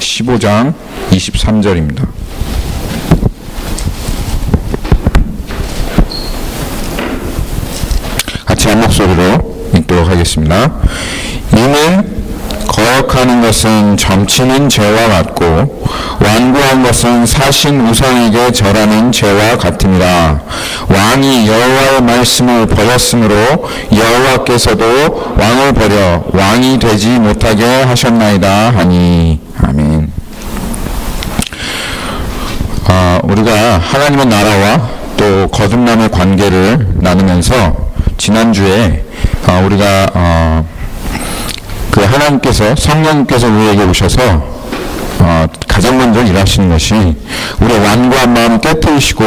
15장 23절입니다. 같이 한 목소리로 읽도록 하겠습니다. 이는 거역하는 것은 점치는 죄와 같고 완고한 것은 사신 우상에게 절하는 죄와 같으니라. 왕이 여호와의 말씀을 버렸으므로 여호와께서도 왕을 버려 왕이 되지 못하게 하셨나이다 하니. 아멘. 우리가 하나님의 나라와 또 거듭남의 관계를 나누면서 지난주에 우리가 그 하나님께서 성령님께서 우리에게 오셔서 가장 먼저 일하시는 것이 우리의 완고한 마음을 깨뜨리시고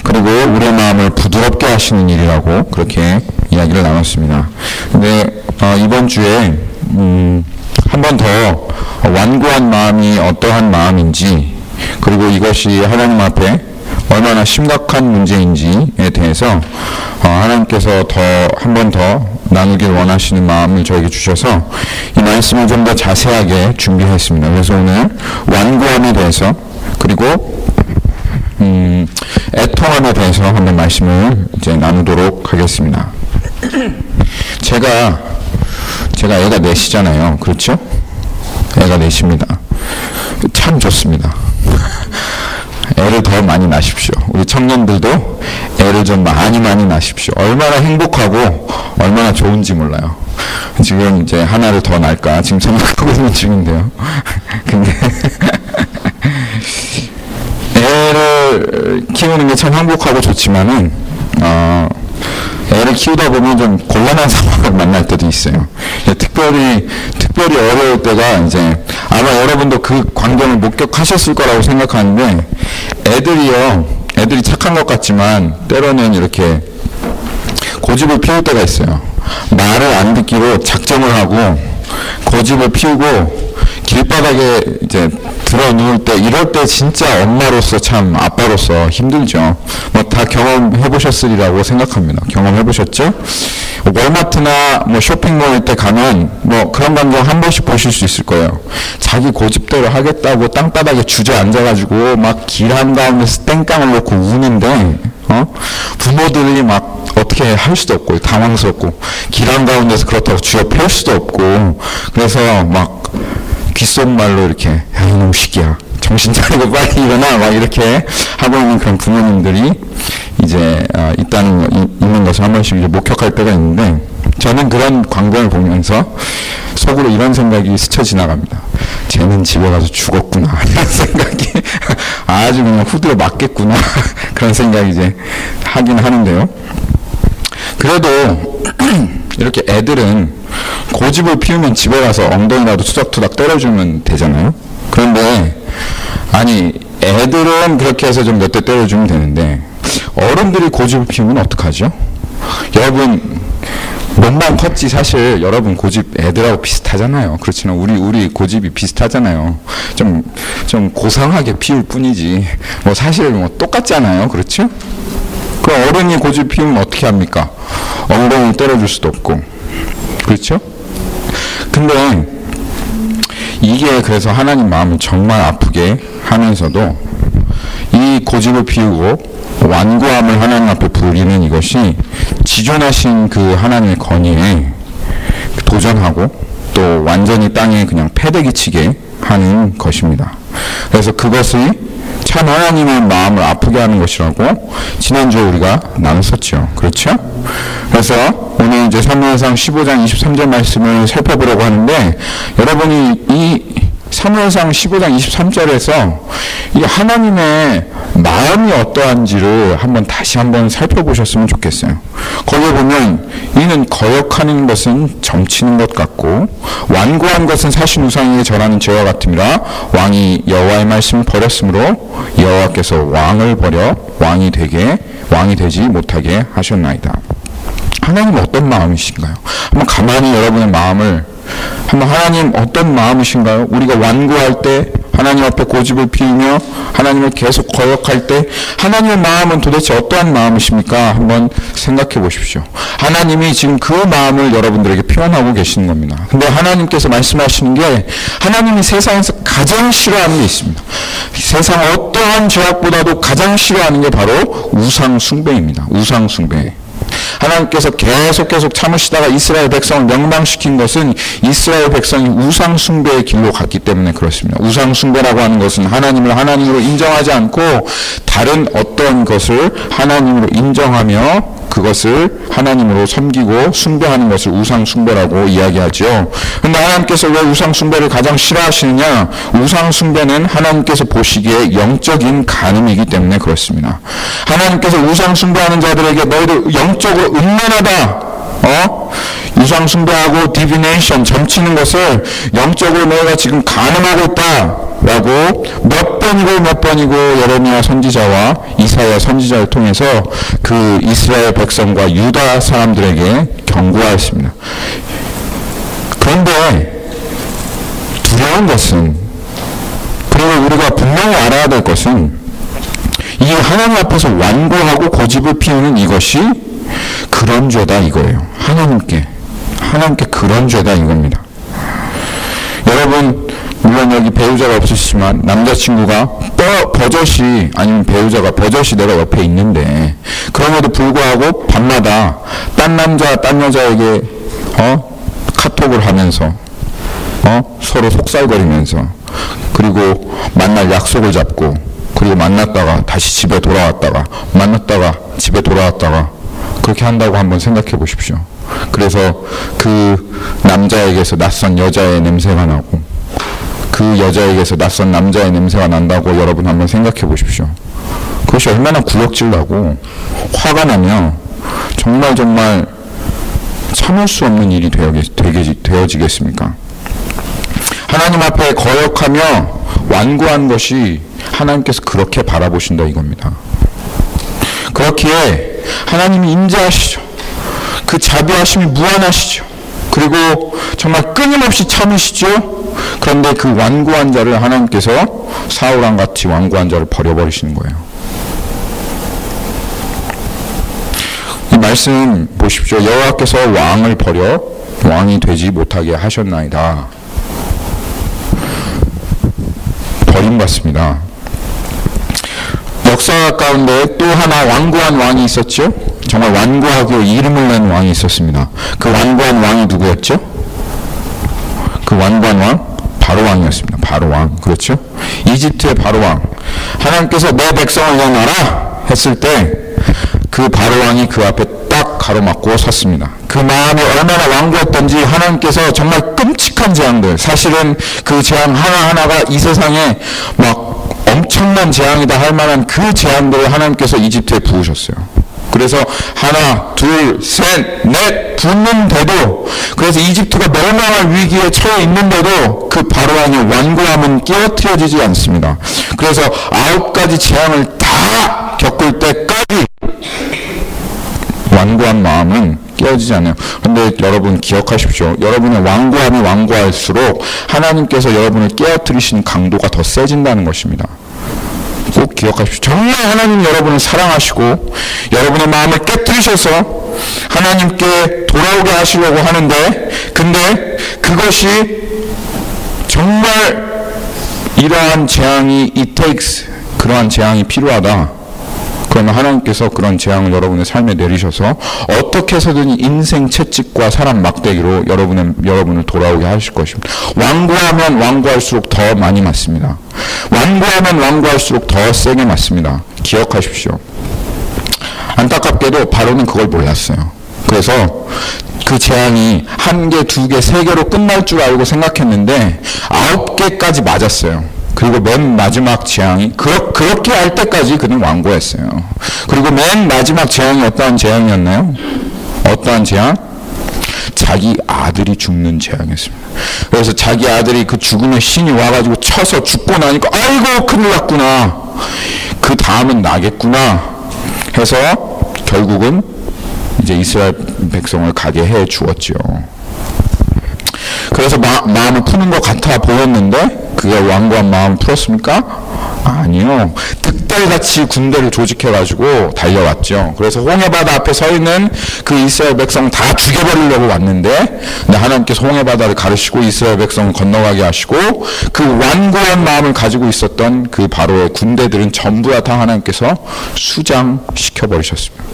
그리고 우리의 마음을 부드럽게 하시는 일이라고 그렇게 이야기를 나눴습니다. 근데 이번 주에 한 번 더 완고한 마음이 어떠한 마음인지 그리고 이것이 하나님 앞에 얼마나 심각한 문제인지에 대해서 하나님께서 한 번 더 나누길 원하시는 마음을 저에게 주셔서 이 말씀을 좀 더 자세하게 준비했습니다. 그래서 오늘 완고함에 대해서 그리고 애통함에 대해서 한번 말씀을 이제 나누도록 하겠습니다. 제가 애가 넷이잖아요. 그렇죠? 애가 넷입니다. 참 좋습니다. 애를 더 많이 낳으십시오. 우리 청년들도 애를 좀 많이 낳으십시오. 얼마나 행복하고 얼마나 좋은지 몰라요. 지금 이제 하나를 더 낳을까 지금 생각하고 있는 중인데요. 근데 애를 키우는 게 참 행복하고 좋지만은 애를 키우다 보면 좀 곤란한 상황을 만날 때도 있어요. 특별히 어려울 때가 이제 아마 여러분도 그 광경을 목격하셨을 거라고 생각하는데 애들이 착한 것 같지만 때로는 이렇게 고집을 피울 때가 있어요. 말을 안 듣기로 작정을 하고 고집을 피우고 길바닥에 이제 들어 누울 때 이럴 때 진짜 엄마로서 참 아빠로서 힘들죠. 뭐 다 경험해 보셨으리라고 생각합니다. 경험해 보셨죠? 월마트나 뭐 쇼핑몰 때 가면 뭐 그런 광경 한 번씩 보실 수 있을 거예요. 자기 고집대로 하겠다고 땅바닥에 주저앉아가지고 막 길 한가운데서 땡깡을 놓고 우는데 부모들이 막 어떻게 할 수도 없고 당황스럽고 길 한가운데서 그렇다고 쥐어 펴올 수도 없고 그래서 막 귓속말로 이렇게 야 이놈 시기야 정신 차리고 빨리 일어나 막 이렇게 하고 있는 그런 부모님들이 이제 있는 것을 한 번씩 이제 목격할 때가 있는데 저는 그런 광경을 보면서 속으로 이런 생각이 스쳐 지나갑니다. 쟤는 집에 가서 죽었구나 이런 생각이 아주 그냥 후드려 맞겠구나 그런 생각이 이제 하긴 하는데요. 그래도 이렇게 애들은 고집을 피우면 집에 가서 엉덩이라도 투닥투닥 때려주면 되잖아요. 그런데 아니 애들은 그렇게 해서 좀 몇 대 때려주면 되는데 어른들이 고집을 피우면 어떡하죠? 여러분 몸만 컸지 사실 여러분 고집 애들하고 비슷하잖아요. 그렇지만 우리 고집이 비슷하잖아요. 좀 고상하게 피울 뿐이지 뭐 사실 뭐 똑같잖아요. 그렇죠? 그 어른이 고집 피우면 어떻게 합니까? 엉덩이 때려줄 수도 없고 그렇죠? 근데 이게 그래서 하나님 마음을 정말 아프게 하면서도 이 고집을 피우고 완고함을 하나님 앞에 부리는 이것이 지존하신 그 하나님의 권위에 도전하고 또 완전히 땅에 그냥 패대기 치게 하는 것입니다. 그래서 그것이 참 하나님의 마음을 아프게 하는 것이라고 지난주에 우리가 나눴었죠. 그렇죠? 그래서 오늘 이제 사무엘상 15장 23절 말씀을 살펴보려고 하는데 여러분이 이 사무엘상 15장 23절에서 이 하나님의 마음이 어떠한지를 다시 한번 살펴보셨으면 좋겠어요. 거기에 보면 이는 거역하는 것은 점치는 것 같고 완고한 것은 사신 우상에게 절하는 죄와 같음이라 왕이 여호와의 말씀을 버렸으므로 여호와께서 왕을 버려 왕이 되지 못하게 하셨나이다. 하나님은 어떤 마음이신가요? 한번 가만히 여러분의 마음을 하나님 어떤 마음이신가요? 우리가 완고할 때 하나님 앞에 고집을 피우며 하나님을 계속 거역할 때 하나님의 마음은 도대체 어떠한 마음이십니까? 한번 생각해 보십시오. 하나님이 지금 그 마음을 여러분들에게 표현하고 계시는 겁니다. 근데 하나님께서 말씀하시는 게 하나님이 세상에서 가장 싫어하는 게 있습니다. 세상 어떠한 죄악보다도 가장 싫어하는 게 바로 우상 숭배입니다. 우상 숭배. 하나님께서 계속 참으시다가 이스라엘 백성을 멸망시킨 것은 이스라엘 백성이 우상 숭배의 길로 갔기 때문에 그렇습니다. 우상 숭배라고 하는 것은 하나님을 하나님으로 인정하지 않고 다른 어떤 것을 하나님으로 인정하며 그것을 하나님으로 섬기고 숭배하는 것을 우상 숭배라고 이야기하죠. 그런데 하나님께서 왜 우상 숭배를 가장 싫어하시느냐? 우상 숭배는 하나님께서 보시기에 영적인 간음이기 때문에 그렇습니다. 하나님께서 우상 숭배하는 자들에게 너희들 영적으로 음란하다. 우상 숭배하고 디비네이션, 점치는 것을 영적으로 너희가 지금 간음하고 있다 라고 몇 번이고 예레미야 선지자와 이사야 선지자를 통해서 그 이스라엘 백성과 유다 사람들에게 경고하였습니다. 그런데 두려운 것은, 그리고 우리가 분명히 알아야 될 것은 이 하나님 앞에서 완고하고 고집을 피우는 이것이 그런 죄다 이거예요. 하나님께 그런 죄다 이겁니다. 여러분, 물론 여기 배우자가 없으시지만 남자친구가 버젓이, 아니면 배우자가 버젓이 내가 옆에 있는데 그럼에도 불구하고 밤마다 딴 남자 딴 여자에게 카톡을 하면서 서로 속살거리면서, 그리고 만날 약속을 잡고, 그리고 만났다가 다시 집에 돌아왔다가 만났다가 집에 돌아왔다가 그렇게 한다고 한번 생각해 보십시오. 그래서 그 남자에게서 낯선 여자의 냄새가 나고 그 여자에게서 낯선 남자의 냄새가 난다고 여러분 한번 생각해 보십시오. 그것이 얼마나 구역질 나고 화가 나며 정말 참을 수 없는 일이 되어지겠습니까? 하나님 앞에 거역하며 완고한 것이 하나님께서 그렇게 바라보신다 이겁니다. 그렇기에 하나님이 인자하시죠. 그 자비하심이 무한하시죠. 그리고 정말 끊임없이 참으시죠. 그런데 그 완고한 자를 하나님께서 사울왕 같이 완고한 자를 버려버리시는 거예요. 이 말씀 보십시오. 여호와께서 왕을 버려 왕이 되지 못하게 하셨나이다. 버림받습니다. 역사 가운데 또 하나 완고한 왕이 있었죠. 정말 완고하고 이름을 낸 왕이 있었습니다. 그 완고한 왕이 누구였죠? 그 완고한 왕? 바로왕이었습니다. 바로왕. 그렇죠? 이집트의 바로왕. 하나님께서 내 백성을 영하라 했을 때 그 바로왕이 그 앞에 딱 가로막고 섰습니다. 그 마음이 얼마나 완고했던지 하나님께서 정말 끔찍한 재앙들, 사실은 그 재앙 하나하나가 이 세상에 막 엄청난 재앙이다 할 만한 그 재앙들을 하나님께서 이집트에 부으셨어요. 그래서 하나, 둘, 셋, 넷 붙는데도, 그래서 이집트가 멸망할 위기에 처해 있는데도 그 바로왕의 완고함은 깨어뜨려지지 않습니다. 그래서 9가지 재앙을 다 겪을 때까지 완고한 마음은 깨어지지 않아요. 그런데 여러분 기억하십시오. 여러분의 완고함이 완고할수록 하나님께서 여러분을 깨어뜨리시는 강도가 더 세진다는 것입니다. 꼭 기억하십시오. 정말 하나님 여러분을 사랑하시고 여러분의 마음을 깨뜨리셔서 하나님께 돌아오게 하시려고 하는데, 근데 그것이 정말 이러한 재앙이 그러한 재앙이 필요하다. 그러면 하나님께서 그런 재앙을 여러분의 삶에 내리셔서 어떻게 해서든 인생 채찍과 사람 막대기로 여러분을 돌아오게 하실 것입니다. 완고하면 완고할수록 더 많이 맞습니다. 완고하면 완고할수록 더 세게 맞습니다. 기억하십시오. 안타깝게도 바로는 그걸 몰랐어요. 그래서 그 재앙이 1개, 2개, 3개로 끝날 줄 알고 생각했는데 9개까지 맞았어요. 그리고 맨 마지막 재앙이 그렇게 할 때까지 그는 완고했어요. 그리고 맨 마지막 재앙이 어떠한 재앙이었나요? 어떠한 재앙? 자기 아들이 죽는 재앙이었습니다. 그래서 자기 아들이 그 죽음의 신이 와가지고 쳐서 죽고 나니까 아이고 큰일 났구나, 그 다음은 나겠구나 해서 결국은 이제 이스라엘 백성을 가게 해 주었죠. 그래서 마음을 푸는 것 같아 보였는데 그게 완고한 마음을 풀었습니까? 아니요. 득달같이 군대를 조직해가지고 달려왔죠. 그래서 홍해바다 앞에 서 있는 그 이스라엘 백성 다 죽여버리려고 왔는데, 근데 하나님께서 홍해바다를 가르시고 이스라엘 백성을 건너가게 하시고, 그 완고한 마음을 가지고 있었던 그 바로의 군대들은 전부 다 하나님께서 수장시켜버리셨습니다.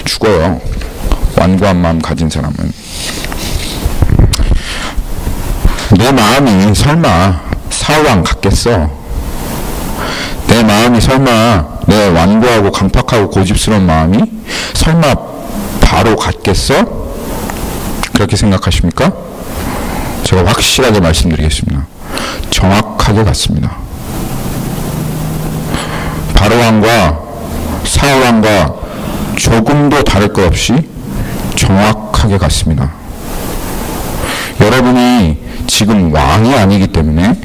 죽어요. 완고한 마음 가진 사람은. 내 마음이 설마 사울왕 같겠어? 내 마음이 설마 내 완고하고 강팍하고 고집스러운 마음이 설마 바로 같겠어? 그렇게 생각하십니까? 제가 확실하게 말씀드리겠습니다. 정확하게 같습니다. 바로왕과 사울왕과 조금도 다를 것 없이 정확하게 같습니다. 여러분이 지금 왕이 아니기 때문에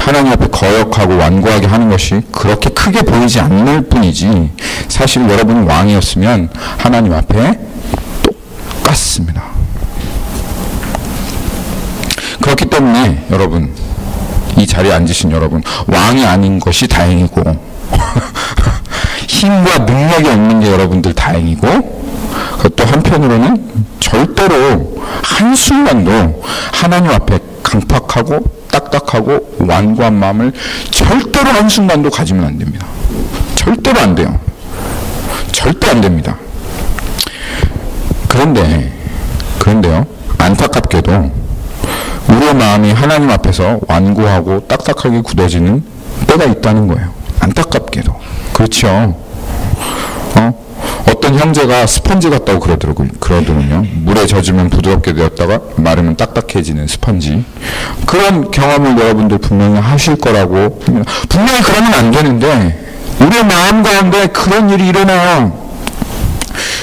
하나님 앞에 거역하고 완고하게 하는 것이 그렇게 크게 보이지 않을 뿐이지, 사실 여러분이 왕이었으면 하나님 앞에 똑같습니다. 그렇기 때문에 여러분, 이 자리에 앉으신 여러분, 왕이 아닌 것이 다행이고 힘과 능력이 없는 게 여러분들 다행이고, 또 한편으로는 절대로 한순간도 하나님 앞에 강팍하고 딱딱하고 완고한 마음을 절대로 한순간도 가지면 안 됩니다. 절대로 안 돼요. 절대 안 됩니다. 그런데요, 안타깝게도 우리의 마음이 하나님 앞에서 완고하고 딱딱하게 굳어지는 때가 있다는 거예요. 안타깝게도. 그렇죠. 어떤 형제가 스펀지 같다고 그러더군요. 물에 젖으면 부드럽게 되었다가 마르면 딱딱해지는 스펀지. 그런 경험을 여러분들 분명히 하실 거라고. 분명히 그러면 안 되는데 우리의 마음 가운데 그런 일이 일어나요.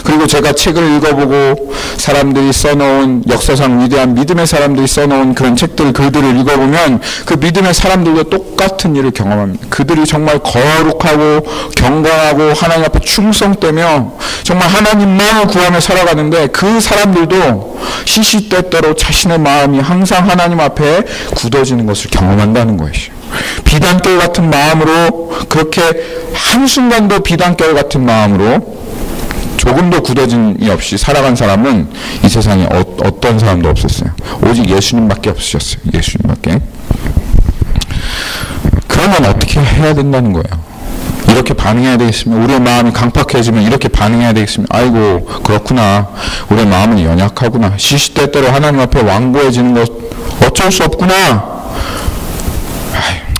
그리고 제가 책을 읽어보고 사람들이 써놓은, 역사상 위대한 믿음의 사람들이 써놓은 그런 글들을 읽어보면 그 믿음의 사람들도 똑같은 일을 경험합니다. 그들이 정말 거룩하고 경건하고 하나님 앞에 충성되며 정말 하나님만을 구하며 살아가는데, 그 사람들도 시시때때로 자신의 마음이 항상 하나님 앞에 굳어지는 것을 경험한다는 것이죠. 비단결 같은 마음으로, 그렇게 한순간도 비단결 같은 마음으로 조금도 굳어짐이 없이 살아간 사람은 이 세상에 어떤 사람도 없었어요. 오직 예수님밖에 없으셨어요. 예수님밖에. 그러면 어떻게 해야 된다는 거예요? 이렇게 반응해야 되겠습니까? 우리의 마음이 강팍해지면 이렇게 반응해야 되겠습니까? 아이고, 그렇구나. 우리의 마음은 연약하구나. 시시때때로 하나님 앞에 완고해지는 것 어쩔 수 없구나.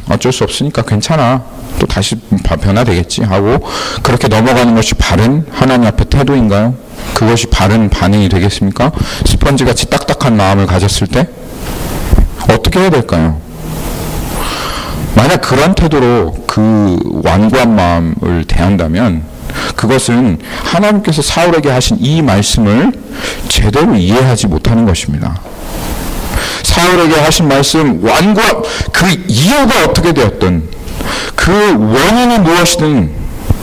어쩔 수 없으니까 괜찮아. 또 다시 변화되겠지 하고 그렇게 넘어가는 것이 바른 하나님 앞에 태도인가요? 그것이 바른 반응이 되겠습니까? 스펀지같이 딱딱한 마음을 가졌을 때 어떻게 해야 될까요? 만약 그런 태도로 그 완고한 마음을 대한다면 그것은 하나님께서 사울에게 하신 이 말씀을 제대로 이해하지 못하는 것입니다. 사울에게 하신 말씀, 완고한 그 이유가 어떻게 되었든 그 원인이 무엇이든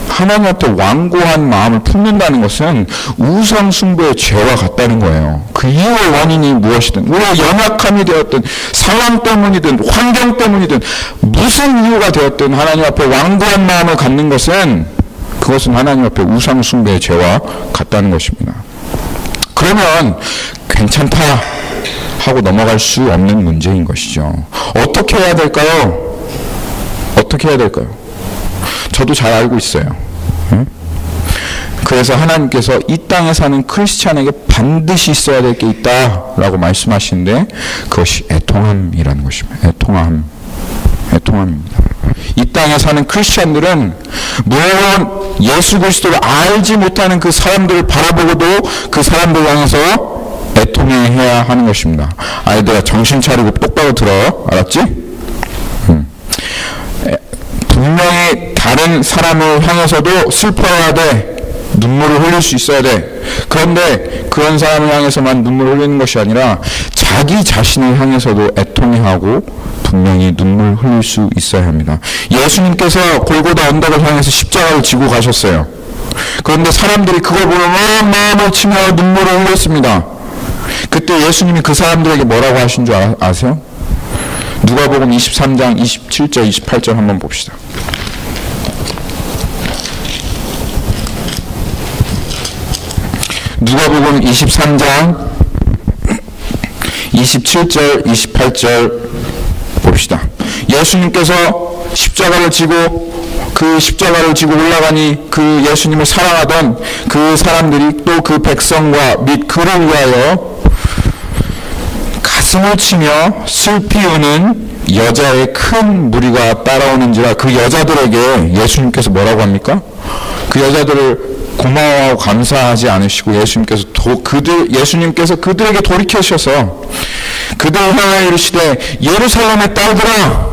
하나님 앞에 완고한 마음을 품는다는 것은 우상숭배의 죄와 같다는 거예요. 그 이유의 원인이 무엇이든, 우리가 연약함이 되었든 상황 때문이든 환경 때문이든 무슨 이유가 되었든 하나님 앞에 완고한 마음을 갖는 것은 그것은 하나님 앞에 우상숭배의 죄와 같다는 것입니다. 그러면 괜찮다 하고 넘어갈 수 없는 문제인 것이죠. 어떻게 해야 될까요? 어떻게 해야 될까요? 저도 잘 알고 있어요. 그래서 하나님께서 이 땅에 사는 크리스찬에게 반드시 있어야 될 게 있다라고 말씀하시는데 그것이 애통함이라는 것입니다. 애통함입니다. 이 땅에 사는 크리스찬들은 물론 예수 그리스도를 알지 못하는 그 사람들을 바라보고도 그 사람들 향해서 애통해야 하는 것입니다. 아이들아, 정신 차리고 똑바로 들어. 알았지? 분명히 다른 사람을 향해서도 슬퍼해야 돼. 눈물을 흘릴 수 있어야 돼. 그런데 그런 사람을 향해서만 눈물을 흘리는 것이 아니라 자기 자신을 향해서도 애통해하고 분명히 눈물을 흘릴 수 있어야 합니다. 예수님께서 골고다 언덕을 향해서 십자가를 지고 가셨어요. 그런데 사람들이 그걸 보며 마음을 치며 눈물을 흘렸습니다. 그때 예수님이 그 사람들에게 뭐라고 하신 줄 아세요? 누가복음 23장 27절 28절 한번 봅시다. 누가복음 23장 27절 28절 봅시다. 예수님께서 십자가를 지고 그 십자가를 지고 올라가니 그 예수님을 사랑하던 그 사람들이 또 그 백성과 및 그를 위하여 가슴을 치며 슬피 우는 여자의 큰 무리가 따라오는지라. 그 여자들에게 예수님께서 뭐라고 합니까? 그 여자들을 고마워하고 감사하지 않으시고 예수님께서 그들에게 돌이켜셔서 그들을 향하여 이르시되 예루살렘의 딸들아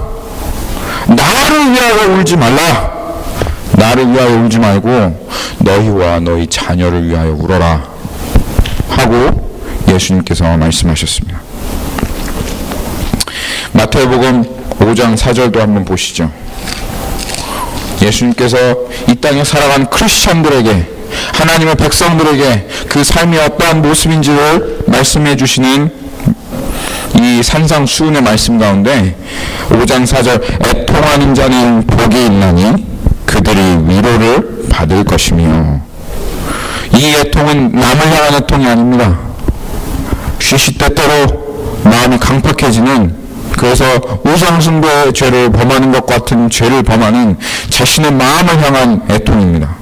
나를 위하여 울지 말라. 나를 위하여 울지 말고 너희와 너희 자녀를 위하여 울어라 하고 예수님께서 말씀하셨습니다. 마태복음 5장 4절도 한번 보시죠. 예수님께서 이 땅에 살아간 크리스천들에게, 하나님의 백성들에게 그 삶이 어떠한 모습인지를 말씀해 주시는 이 산상수훈의 말씀 가운데 5장 4절 애통하는 자는 복이 있나니 그들이 위로를 받을 것이며. 이 애통은 남을 향한 애통이 아닙니다. 쉬쉬때때로 마음이 강팍해지는, 그래서 우상숭배의 죄를 범하는 것 같은 죄를 범하는 자신의 마음을 향한 애통입니다.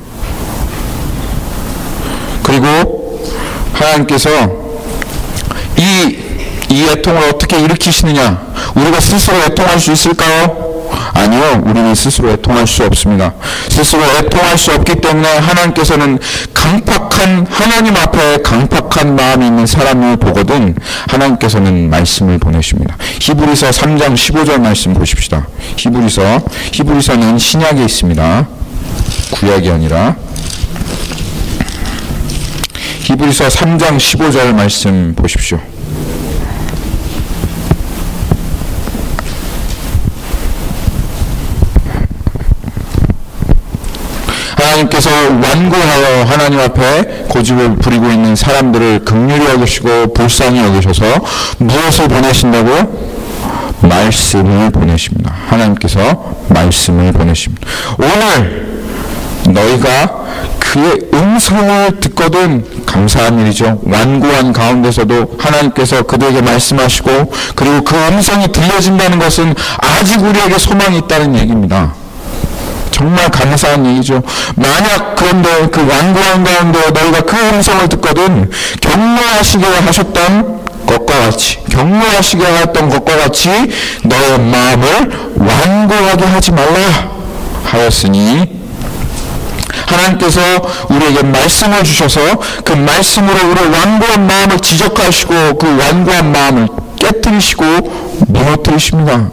그리고 하나님께서 이 애통을 어떻게 일으키시느냐? 우리가 스스로 애통할 수 있을까요? 아니요, 우리는 스스로 애통할 수 없습니다. 스스로 애통할 수 없기 때문에 하나님께서는 하나님 앞에 강팍한 마음이 있는 사람을 보거든 하나님께서는 말씀을 보내십니다. 히브리서 3장 15절 말씀 보십시다. 히브리서는 신약에 있습니다. 구약이 아니라. 히브리서 3장 15절 말씀 보십시오. 하나님께서 완고하여 하나님 앞에 고집을 부리고 있는 사람들을 긍휼히 여기시고 불쌍히 여기셔서 무엇을 보내신다고요? 말씀을 보내십니다. 하나님께서 말씀을 보내십니다. 오늘 너희가 그의 음성을 듣거든 감사한 일이죠. 완고한 가운데서도 하나님께서 그들에게 말씀하시고, 그리고 그 음성이 들려진다는 것은 아직 우리에게 소망이 있다는 얘기입니다. 정말 감사한 얘기죠. 만약 그런데 그 완고한 가운데 너희가 그 음성을 듣거든 격려하시게 하셨던 것과 같이, 격려하시게 하였던 것과 같이 너의 마음을 완고하게 하지 말라 하였으니, 하나님께서 우리에게 말씀을 주셔서 그 말씀으로 우리의 완고한 마음을 지적하시고 그 완고한 마음을 깨뜨리시고 무너뜨리십니다.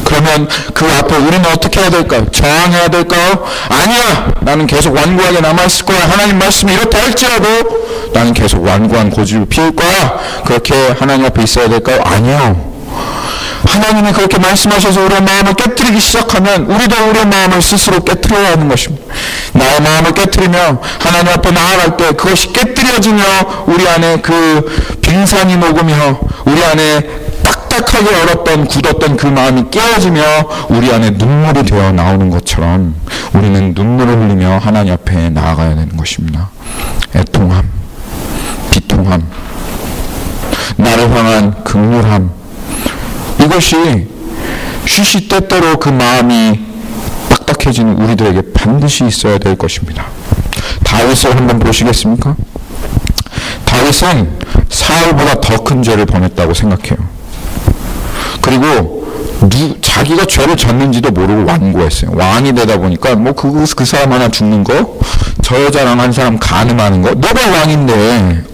그러면 그 앞에 우리는 어떻게 해야 될까요? 저항해야 될까요? 아니야! 나는 계속 완고하게 남아있을 거야. 하나님 말씀이 이렇다 할지라도 나는 계속 완고한 고집을 피울 거야. 그렇게 하나님 앞에 있어야 될까요? 아니요. 하나님이 그렇게 말씀하셔서 우리의 마음을 깨뜨리기 시작하면 우리도 우리의 마음을 스스로 깨뜨려야 하는 것입니다. 나의 마음을 깨뜨리며 하나님 앞에 나아갈 때 그것이 깨뜨려지며 우리 안에 그 빙산이 녹으며 우리 안에 딱딱하게 얼었던 굳었던 그 마음이 깨어지며 우리 안에 눈물이 되어 나오는 것처럼 우리는 눈물을 흘리며 하나님 앞에 나아가야 되는 것입니다. 애통함, 비통함, 나를 향한 긍휼함, 이것이 쉬쉬때때로 그 마음이 딱딱해지는 우리들에게 반드시 있어야 될 것입니다. 다윗을 한번 보시겠습니까? 다윗은 사울보다 더 큰 죄를 범했다고 생각해요. 그리고 자기가 죄를 졌는지도 모르고 완고했어요. 왕이 되다 보니까 뭐 그 사람 하나 죽는 거, 저 여자랑 한 사람 간음하는 거, 너가 왕인데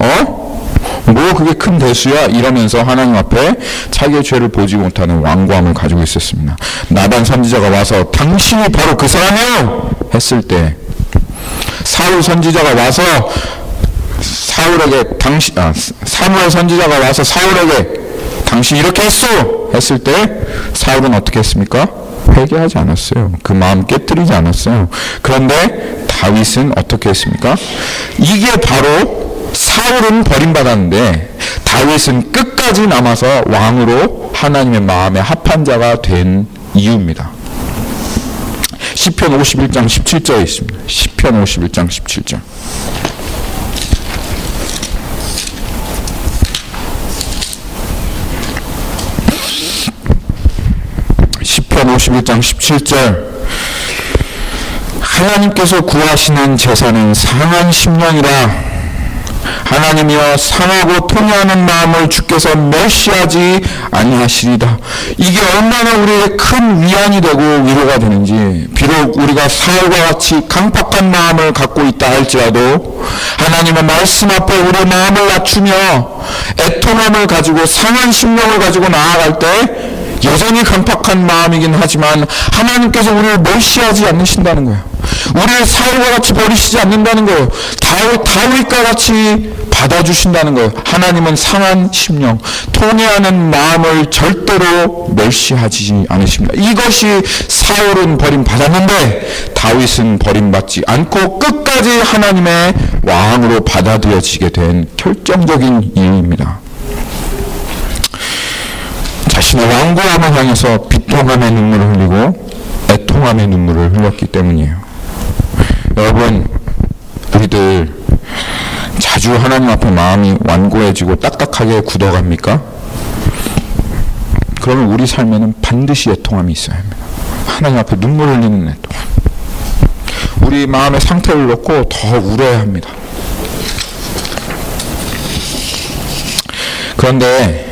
뭐 그게 큰 대수야 이러면서 하나님 앞에 자기의 죄를 보지 못하는 완고함을 가지고 있었습니다. 나단 선지자가 와서 당신이 바로 그 사람이요 했을 때, 사울 선지자가 와서 사무엘 선지자가 와서 사울에게 당신 이렇게 했어 했을 때 사울은 어떻게 했습니까? 회개하지 않았어요. 그 마음 깨뜨리지 않았어요. 그런데 다윗은 어떻게 했습니까? 이게 바로 사울은 버림받았는데 다윗은 끝까지 남아서 왕으로 하나님의 마음에 합한 자가 된 이유입니다. 시편 51장 17절에 있습니다. 시편 51장 17절. 시편 51장 17절. 하나님께서 구하시는 제사는 상한 심령이라. 하나님이여 상하고 통회하는 마음을 주께서 멸시하지 아니하시리다. 이게 얼마나 우리의 큰 위안이 되고 위로가 되는지. 비록 우리가 사울과 같이 강팍한 마음을 갖고 있다 할지라도 하나님의 말씀 앞에 우리의 마음을 낮추며 애통함을 가지고 상한 심령을 가지고 나아갈 때 여전히 강팍한 마음이긴 하지만 하나님께서 우리를 멸시하지 않으신다는 거예요. 우리를 사울과 같이 버리시지 않는다는 거예요. 다윗과 같이 받아주신다는 거예요. 하나님은 상한 심령, 통회하는 마음을 절대로 멸시하지 않으십니다. 이것이 사울은 버림받았는데 다윗은 버림받지 않고 끝까지 하나님의 왕으로 받아들여지게 된 결정적인 이유입니다. 자신의 왕구함을 향해서 비통함의 눈물을 흘리고 애통함의 눈물을 흘렸기 때문이에요. 여러분, 우리들 자주 하나님 앞에 마음이 완고해지고 딱딱하게 굳어갑니까? 그러면 우리 삶에는 반드시 애통함이 있어야 합니다. 하나님 앞에 눈물 흘리는 애통함. 우리 마음의 상태를 놓고 더 울어야 합니다. 그런데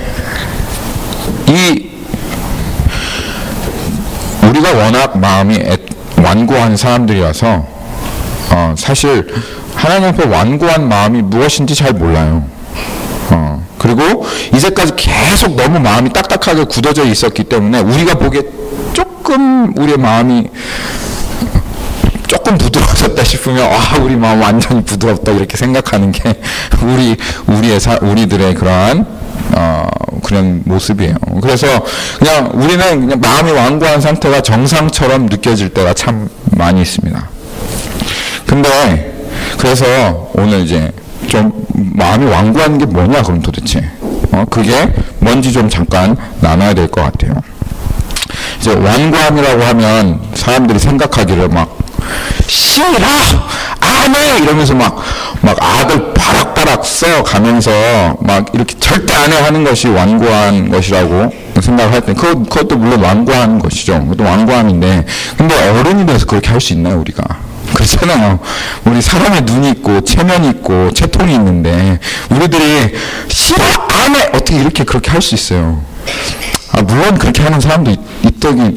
우리가 워낙 마음이 완고한 사람들이라서 사실 하나님 앞에 완고한 마음이 무엇인지 잘 몰라요. 그리고 이제까지 계속 너무 마음이 딱딱하게 굳어져 있었기 때문에 우리가 보기에 조금 우리의 마음이 조금 부드러워졌다 싶으면 우리 마음 완전히 부드럽다 이렇게 생각하는 게 우리들의 그런 모습이에요. 그래서 우리는 그냥 마음이 완고한 상태가 정상처럼 느껴질 때가 참 많이 있습니다. 근데 그래서 오늘 이제 좀 마음이 완고한 게 뭐냐 그럼 도대체 그게 뭔지 좀 잠깐 나눠야 될 것 같아요. 이제 완고함이라고 하면 사람들이 생각하기를 막 싫어 안 해 이러면서 막 악을 바락바락 써가면서 막 이렇게 절대 안 해 하는 것이 완고한 것이라고 생각을 할 때 그것도 물론 완고한 것이죠. 그것도 완고함인데 근데 어른이 돼서 그렇게 할 수 있나요 우리가? 그렇잖아요. 우리 사람의 눈이 있고 체면이 있고 체통이 있는데 우리들이 싫어 안 해 어떻게 이렇게 그렇게 할 수 있어요? 물론 그렇게 하는 사람도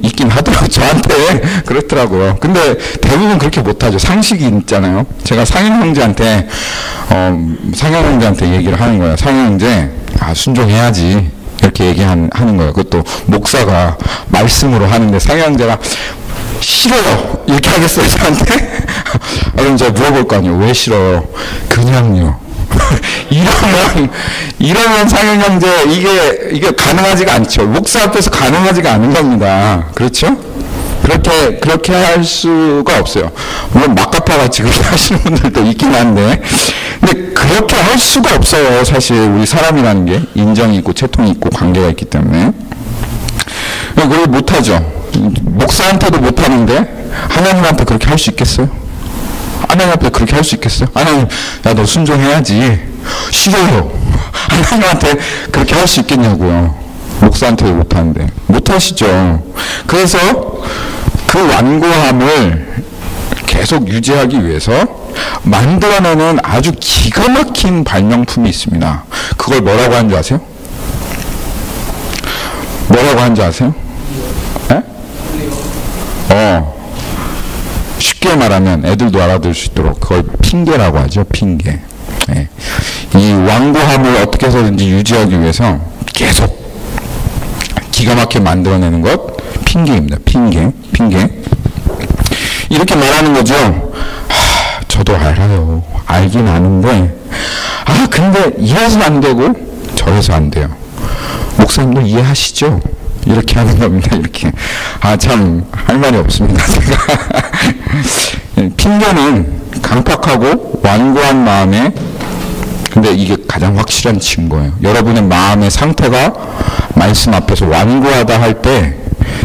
있긴 하더라고요. 저한테 그렇더라고요. 근데 대부분 그렇게 못하죠. 상식이 있잖아요. 제가 상현 형제한테 얘기를 하는 거예요. 상현 형제, 순종해야지. 이렇게 얘기하는 거예요. 그것도 목사가 말씀으로 하는데 상현 형제가 싫어요. 이렇게 하겠어요, 저한테? 그럼 제가 물어볼 거 아니에요. 왜 싫어요? 그냥요. 이러면 상현 형제 이게 가능하지가 않죠. 목사 앞에서 가능하지가 않은 겁니다. 그렇죠? 그렇게 할 수가 없어요. 물론 막가파 같이 그렇게 하시는 분들도 있긴 한데, 근데 그렇게 할 수가 없어요. 사실 우리 사람이라는 게 인정이 있고 채통이 있고 관계가 있기 때문에 그걸 못하죠. 목사한테도 못하는데 하나님한테 그렇게 할 수 있겠어요? 하나님 앞에 그렇게 할 수 있겠어요? 하나님, 야, 너 순종해야지. 싫어요. 하나님한테 그렇게 할 수 있겠냐고요. 목사한테도 못하는데. 못하시죠. 그래서 그 완고함을 계속 유지하기 위해서 만들어내는 아주 기가 막힌 발명품이 있습니다. 그걸 뭐라고 하는 줄 아세요? 뭐라고 하는 줄 아세요? 에? 쉽게 말하면 애들도 알아들을 수 있도록 그걸 핑계라고 하죠. 핑계. 네. 이 완고함을 어떻게 해서든지 유지하기 위해서 계속 기가 막히게 만들어내는 것 핑계입니다. 핑계. 이렇게 말하는 거죠. 저도 알아요. 알긴 아는데 근데 이래서 안 되고 저래서 안 돼요. 목사님도 이해하시죠? 이렇게 하는 겁니다. 이렇게. 참 할 말이 없습니다. 제가. 핑계는 강팍하고 완고한 마음에 근데 이게 가장 확실한 증거예요. 여러분의 마음의 상태가 말씀 앞에서 완고하다 할 때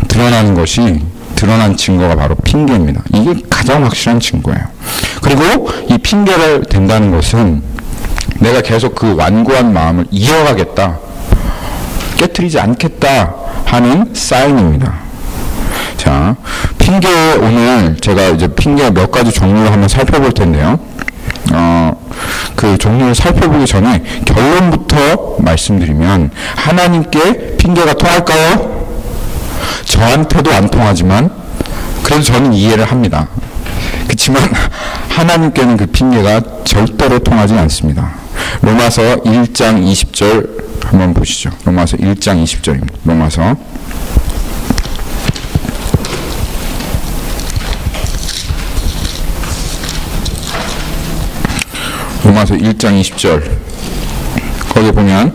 드러난 증거가 바로 핑계입니다. 이게 가장 확실한 증거예요. 그리고 이 핑계를 댄다는 것은 내가 계속 그 완고한 마음을 이어가겠다, 깨트리지 않겠다 하는 사인입니다. 자, 핑계, 오늘 제가 이제 핑계 몇 가지 종류를 한번 살펴볼 텐데요. 그 종류를 살펴보기 전에 결론부터 말씀드리면, 하나님께 핑계가 통할까요? 저한테도 안 통하지만 그래도 저는 이해를 합니다. 그렇지만 하나님께는 그 핑계가 절대로 통하지 않습니다. 로마서 1장 20절 한번 보시죠. 로마서 1장 20절입니다. 로마서 1장 20절 거기 보면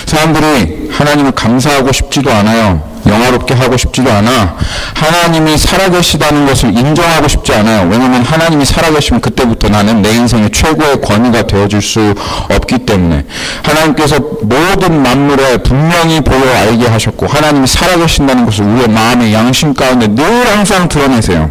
사람들이 하나님을 감사하고 싶지도 않아요. 영화롭게 하고 싶지도 않아. 하나님이 살아계시다는 것을 인정하고 싶지 않아요. 왜냐하면 하나님이 살아계시면 그때부터 나는 내 인생의 최고의 권위가 되어줄 수 없기 때문에, 하나님께서 모든 만물에 분명히 보여 알게 하셨고 하나님이 살아계신다는 것을 우리의 마음의 양심 가운데 늘 항상 드러내세요.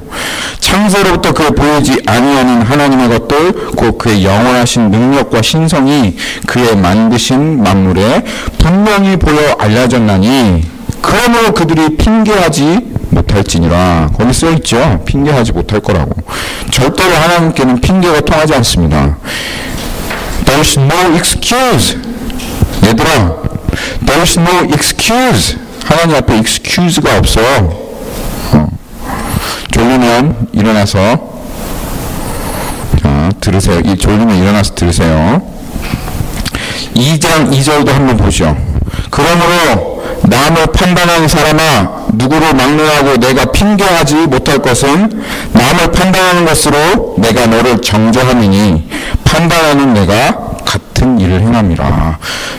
창세로부터 그에 보이지 아니하는 하나님의 것들, 곧 그의 영원하신 능력과 신성이 그의 만드신 만물에 분명히 보여 알려졌나니 그러므로 그들이 핑계하지 못할지니라. 거기 써있죠. 핑계하지 못할 거라고. 절대로 하나님께는 핑계가 통하지 않습니다. There's no excuse. 얘들아, There's no excuse. 하나님 앞에 excuse가 없어. 졸리면 일어나서 들으세요. 졸리면 일어나서 들으세요. 2장 2절도 한번 보죠. 그러므로 남을 판단하는 사람아, 누구를 막론하고 내가 핑계하지 못할 것은 남을 판단하는 것으로 내가 너를 정죄함이니 판단하는 내가 같은 일을 행함이라.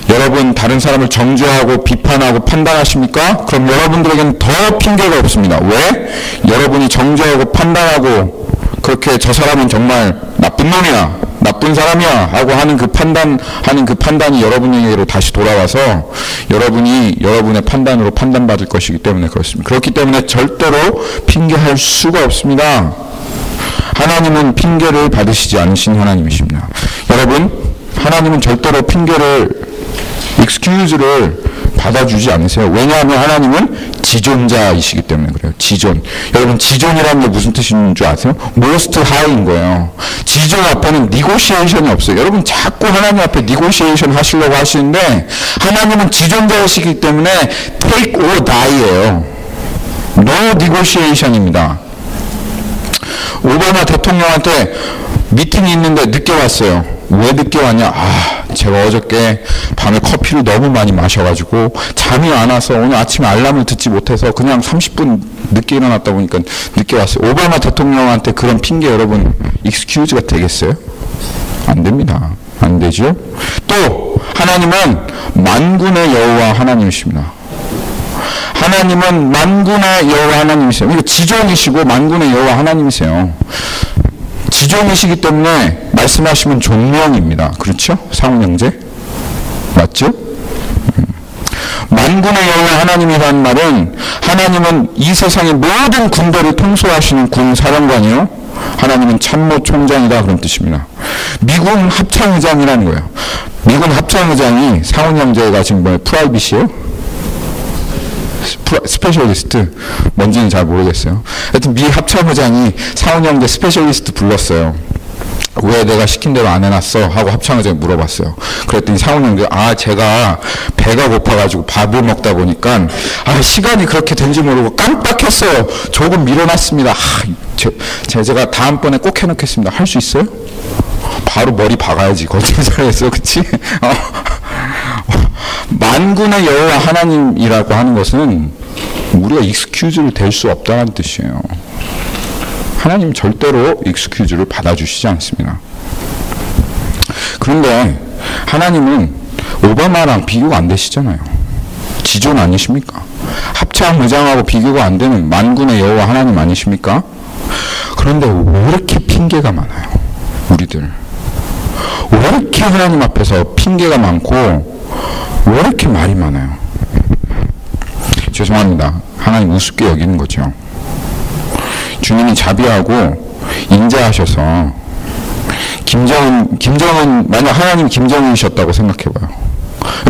여러분, 다른 사람을 정죄하고 비판하고 판단하십니까? 그럼 여러분들에게는 더 핑계가 없습니다. 왜? 여러분이 정죄하고 판단하고 그렇게 저 사람은 정말 나쁜 놈이야, 나쁜 사람이야 하고 하는 그 판단이 여러분에게로 다시 돌아와서 여러분이 여러분의 판단으로 판단받을 것이기 때문에 그렇습니다. 그렇기 때문에 절대로 핑계할 수가 없습니다. 하나님은 핑계를 받으시지 않으신 하나님이십니다. 여러분, 하나님은 절대로 excuse를 받아주지 않으세요. 왜냐하면 하나님은 지존자이시기 때문에 그래요. 지존. 여러분, 지존이라는 게 무슨 뜻인 줄 아세요? most high인 거예요. 지존 앞에는 negotiation이 없어요. 여러분, 자꾸 하나님 앞에 negotiation 하시려고 하시는데 하나님은 지존자이시기 때문에 take or die예요. no negotiation입니다. 오바마 대통령한테 미팅이 있는데 늦게 왔어요. 왜 늦게 왔냐? 제가 어저께 밤에 커피를 너무 많이 마셔가지고 잠이 안 와서 오늘 아침에 알람을 듣지 못해서 그냥 30분 늦게 일어났다 보니까 늦게 왔어요. 오바마 대통령한테 그런 핑계 여러분 excuse가 되겠어요? 안 됩니다. 안 되죠? 또 하나님은 만군의 여호와 하나님이십니다. 하나님은 만군의 여호와 하나님이세요. 그러니까 지존이시고 만군의 여호와 하나님이세요. 지존이시기 때문에 말씀하시면 존명입니다. 그렇죠? 상훈 형제? 맞죠? 만군의 여호와 하나님이라는 말은 하나님은 이 세상의 모든 군대를 통솔하시는 군 사령관이요, 하나님은 참모 총장이다, 그런 뜻입니다. 미군 합참의장이라는 거예요. 미군 합참의장이 상훈 형제가 지금 뭐예요? 프라이빗이에요? 스페셜리스트 뭔지는 잘 모르겠어요. 하여튼 미 합참의장이 상훈 형제 스페셜리스트 불렀어요. 왜 내가 시킨 대로 안 해놨어? 하고 합참의장이 물어봤어요. 그랬더니 상훈 형제, 제가 배가 고파가지고 밥을 먹다 보니까 시간이 그렇게 된지 모르고 깜빡했어요. 조금 미뤄놨습니다. 제가 다음번에 꼭 해놓겠습니다. 할 수 있어요? 바로 머리 박아야지. 거짓말 잘했어, 그치? 만군의 여호와 하나님이라고 하는 것은 우리가 익스큐즈를 댈 수 없다는 뜻이에요. 하나님 절대로 익스큐즈를 받아주시지 않습니다. 그런데 하나님은 오바마랑 비교가 안 되시잖아요. 지존 아니십니까? 합참의장하고 비교가 안 되는 만군의 여호와 하나님 아니십니까? 그런데 왜 이렇게 핑계가 많아요? 우리들. 왜 이렇게 하나님 앞에서 핑계가 많고 왜 이렇게 말이 많아요? 죄송합니다. 하나님 우습게 여기는 거죠. 주님이 자비하고 인자하셔서 김정은 만약 하나님이 김정은이셨다고 생각해봐요.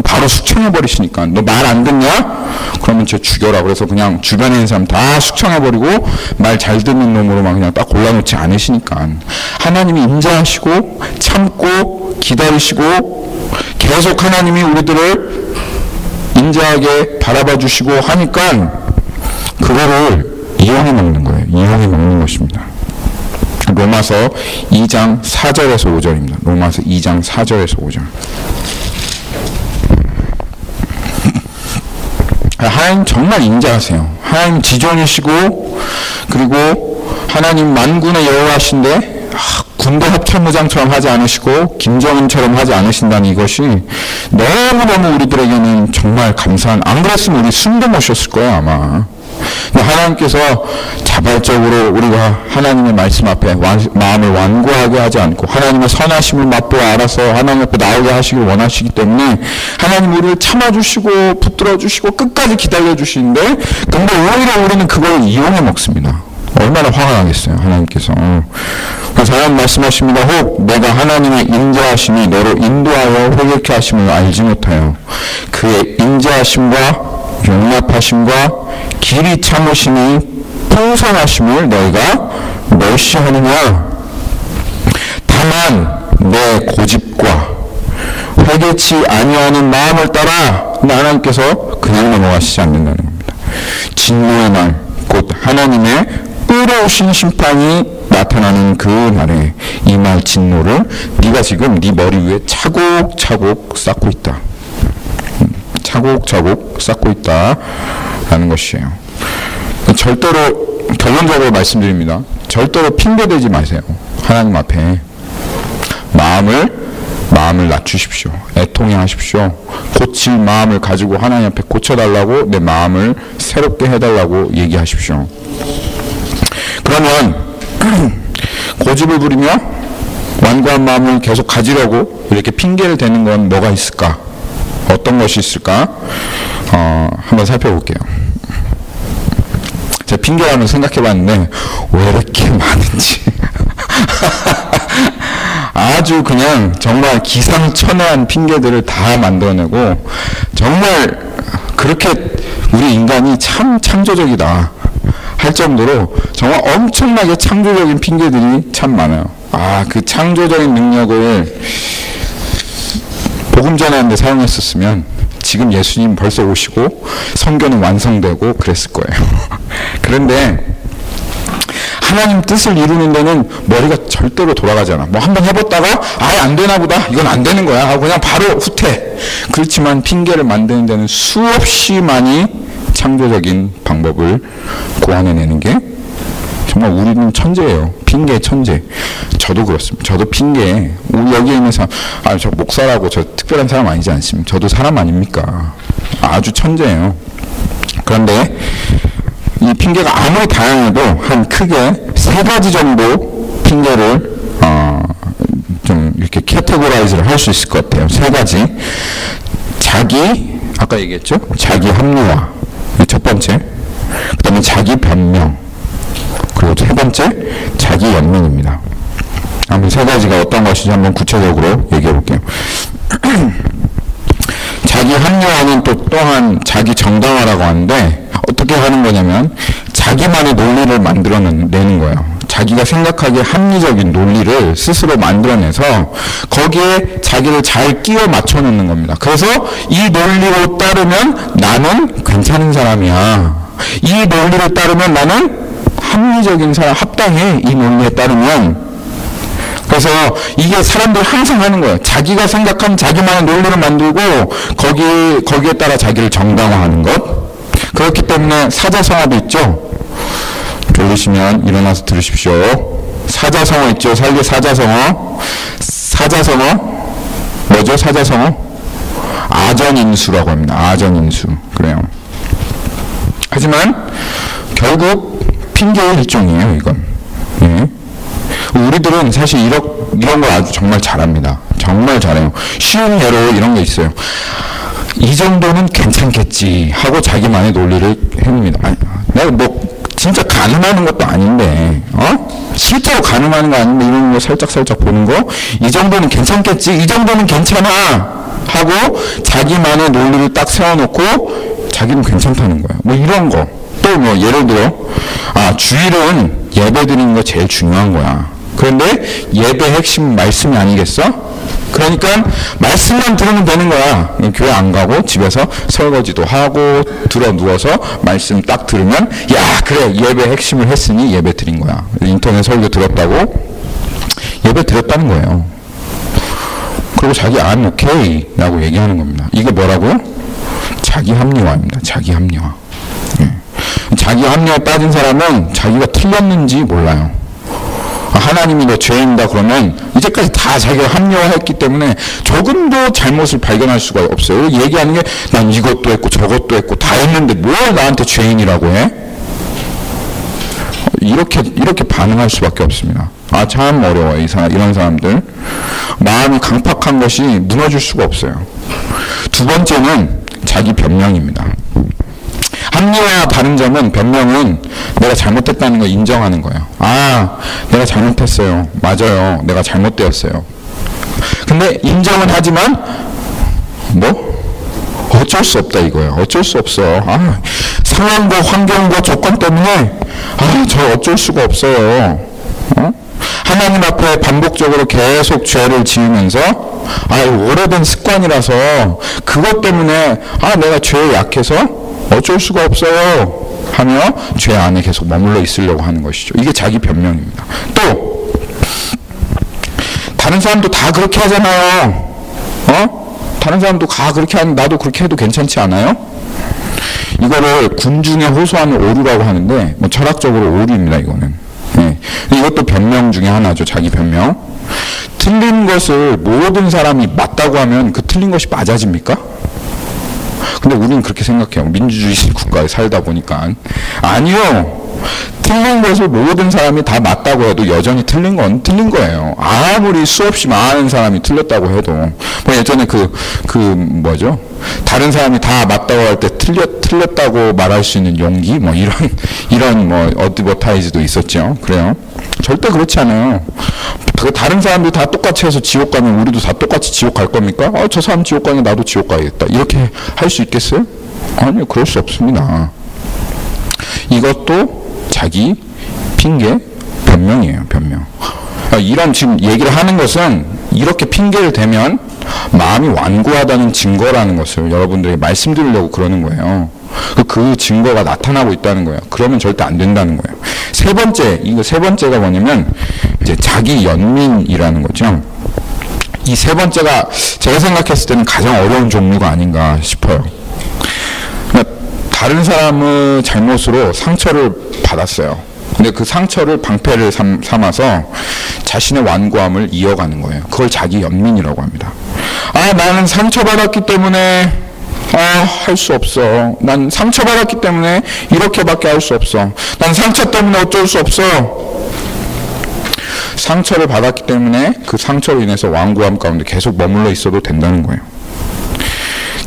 바로 숙청해버리시니까 너 말 안 듣냐? 그러면 쟤 죽여라. 그래서 그냥 주변에 있는 사람 다 숙청해버리고 말 잘 듣는 놈으로만 그냥 딱 골라놓지 않으시니까 하나님이 인자하시고 참고 기다리시고 계속 하나님이 우리들을 인자하게 바라봐 주시고 하니까 그거를 이용해 먹는 거예요. 이용해 먹는 것입니다. 로마서 2장 4절에서 5절입니다. 로마서 2장 4절에서 5절. 하나님 정말 인자하세요. 하나님 지존이시고 그리고 하나님 만군의 여호와신데 군대 합참무장처럼 하지 않으시고 김정은처럼 하지 않으신다는 이것이 너무너무 우리들에게는 정말 감사한, 안 그랬으면 우리 숨도 못 쉬었을 거예요 아마. 하나님께서 자발적으로 우리가 하나님의 말씀 앞에 마음을 완고하게 하지 않고 하나님의 선하심을 맛보아 알아서 하나님 앞에 나오게 하시길 원하시기 때문에 하나님 우리를 참아주시고 붙들어주시고 끝까지 기다려주시는데, 근데 오히려 우리는 그걸 이용해 먹습니다. 얼마나 화가 나겠어요 하나님께서. 그래서 하나님 말씀하십니다. 혹 내가 하나님의 인자하심이 너로 인도하여 회개케 하심을 알지 못하여 그의 인자하심과 용납하심과 길이 참으심이 풍성하심을 너희가 멸시하느냐. 다만 내 고집과 회개치 아니하는 마음을 따라 하나님께서 그냥 넘어가시지 않는다는 겁니다. 진노의 날, 곧 하나님의 의로우신 심판이 나타나는 그 날에 이 말 진노를 네가 지금 네 머리 위에 차곡차곡 쌓고 있다. 차곡차곡 쌓고 있다라는 것이에요. 절대로 결론적으로 말씀드립니다. 절대로 핑계대지 마세요. 하나님 앞에 마음을 낮추십시오. 애통해 하십시오. 고칠 마음을 가지고 하나님 앞에 고쳐달라고, 내 마음을 새롭게 해달라고 얘기하십시오. 그러면 고집을 부리며 완고한 마음을 계속 가지려고 이렇게 핑계를 대는 건 뭐가 있을까? 어떤 것이 있을까? 한번 살펴볼게요. 제가 핑계라면 생각해봤는데 왜 이렇게 많은지 아주 그냥 정말 기상천외한 핑계들을 다 만들어내고, 정말 그렇게 우리 인간이 참 창조적이다 할 정도로 정말 엄청나게 창조적인 핑계들이 참 많아요. 그 창조적인 능력을 복음 전하는데 사용했었으면 지금 예수님 벌써 오시고 성경은 완성되고 그랬을 거예요. 그런데 하나님 뜻을 이루는 데는 머리가 절대로 돌아가지 않아. 뭐 한번 해봤다가 아예 안 되나 보다, 이건 안 되는 거야 하고 그냥 바로 후퇴. 그렇지만 핑계를 만드는 데는 수없이 많이 창조적인 방법을 고안해내는 게, 정말 우리는 천재예요. 핑계의 천재. 저도 그렇습니다. 저도 핑계, 여기에 있는 사람, 저 목사라고 저 특별한 사람 아니지 않습니까? 저도 사람 아닙니까? 아주 천재예요. 그런데 이 핑계가 아무리 다양해도 한 크게 3가지 정도 핑계를 좀 이렇게 캐테고라이즈를 할 수 있을 것 같아요. 3가지. 아까 얘기했죠? 자기 합리화. 첫 번째. 그 다음에 자기 변명. 그리고 3번째, 자기 연민입니다. 한번 3가지가 어떤 것인지 한번 구체적으로 얘기해 볼게요. 자기 합리화는 또한 자기 정당화라고 하는데, 어떻게 하는 거냐면 자기만의 논리를 만들어내는 거예요. 자기가 생각하기에 합리적인 논리를 스스로 만들어내서 거기에 자기를 잘 끼워 맞춰 놓는 겁니다. 그래서 이 논리로 따르면 나는 괜찮은 사람이야. 이 논리를 따르면 나는 합리적인 사람, 합당해. 이 논리에 따르면. 그래서 이게 사람들 항상 하는 거예요. 자기가 생각한 자기만의 논리를 만들고 거기에 따라 자기를 정당화하는 것. 그렇기 때문에 사자성어도 있죠. 졸리시면 일어나서 들으십시오. 사자성어 있죠. 살기 사자성어. 뭐죠? 사자성어? 아전인수라고 합니다. 아전인수. 그래요. 하지만 결국 핑계의 일종이에요, 이건. 예. 우리들은 사실 이런 걸 아주 정말 잘합니다. 정말 잘해요. 쉬운 예로 이런 게 있어요. 이 정도는 괜찮겠지 하고 자기만의 논리를 해봅니다. 아니, 내가 뭐 진짜 가늠하는 것도 아닌데, 실제로 가늠하는 거 아닌데 이런 거 살짝 보는 거, 이 정도는 괜찮겠지, 이 정도는 괜찮아 하고 자기만의 논리를 딱 세워놓고 자기는 괜찮다는 거예요. 뭐 이런 거. 또 뭐 예를 들어, 주일은 예배 드리는 거 제일 중요한 거야. 그런데 예배 핵심 말씀이 아니겠어? 그러니까 말씀만 들으면 되는 거야. 교회 안 가고 집에서 설거지도 하고 들어 누워서 말씀 딱 들으면 야 그래 예배 핵심을 했으니 예배 드린 거야. 인터넷 설교 들었다고 예배 드렸다는 거예요. 그리고 자기 안 오케이 라고 얘기하는 겁니다. 이게 뭐라고요? 자기 합리화입니다. 자기 합리화. 자기 합리화에 빠진 사람은 자기가 틀렸는지 몰라요. 하나님이 너 죄인이다 그러면 이제까지 다 자기가 합리화했기 때문에 조금도 잘못을 발견할 수가 없어요. 얘기하는 게 난 이것도 했고 저것도 했고 다 했는데 뭘 나한테 죄인이라고 해? 이렇게 반응할 수밖에 없습니다. 참 어려워요. 이런 사람들. 마음이 강팍한 것이 무너질 수가 없어요. 두 번째는 자기 변명입니다. 합리화와 다른 점은 변명은 내가 잘못했다는 걸 인정하는 거예요. 내가 잘못했어요. 맞아요. 내가 잘못되었어요. 근데 인정은 하지만 어쩔 수 없다 이거예요. 어쩔 수 없어. 상황과 환경과 조건 때문에 저 어쩔 수가 없어요. 하나님 앞에 반복적으로 계속 죄를 지으면서 오래된 습관이라서 그것 때문에 내가 죄에 약해서 어쩔 수가 없어요 하며 죄 안에 계속 머물러 있으려고 하는 것이죠. 이게 자기 변명입니다. 또 다른 사람도 다 그렇게 하잖아요. 다른 사람도 다 그렇게 하는데 나도 그렇게 해도 괜찮지 않아요? 이거를 군중에 호소하는 오류라고 하는데 뭐 철학적으로 오류입니다. 이거는. 이것도 변명 중에 하나죠. 자기 변명. 틀린 것을 모든 사람이 맞다고 하면 그 틀린 것이 맞아집니까? 근데 우리는 그렇게 생각해요. 민주주의 국가에 살다 보니까. 아니요. 틀린 것을 모든 사람이 다 맞다고 해도 여전히 틀린 건 틀린 거예요. 아무리 수없이 많은 사람이 틀렸다고 해도. 뭐 예전에 뭐죠? 다른 사람이 다 맞다고 할 때 틀렸다고 말할 수 있는 용기? 뭐 이런 어드버타이즈도 있었죠. 그래요. 절대 그렇지 않아요. 다른 사람들이 다 똑같이 해서 지옥 가면 우리도 다 똑같이 지옥 갈 겁니까? 저 사람 지옥 가면 나도 지옥 가야겠다. 이렇게 할 수 있겠어요? 아니요. 그럴 수 없습니다. 이것도 자기 핑계, 변명이에요. 변명. 이런 지금 얘기를 하는 것은 이렇게 핑계를 대면 마음이 완고하다는 증거라는 것을 여러분들에게 말씀드리려고 그러는 거예요. 그 증거가 나타나고 있다는 거예요. 그러면 절대 안 된다는 거예요. 세 번째가 뭐냐면 이제 자기 연민이라는 거죠. 이 세 번째가 제가 생각했을 때는 가장 어려운 종류가 아닌가 싶어요. 그러니까 다른 사람의 잘못으로 상처를 받았어요. 근데 그 상처를 방패를 삼아서 자신의 완고함을 이어가는 거예요. 그걸 자기 연민이라고 합니다. 나는 상처받았기 때문에 할 수 없어. 난 상처받았기 때문에 이렇게밖에 할 수 없어. 난 상처 때문에 어쩔 수 없어. 상처를 받았기 때문에 그 상처로 인해서 완고함 가운데 계속 머물러 있어도 된다는 거예요.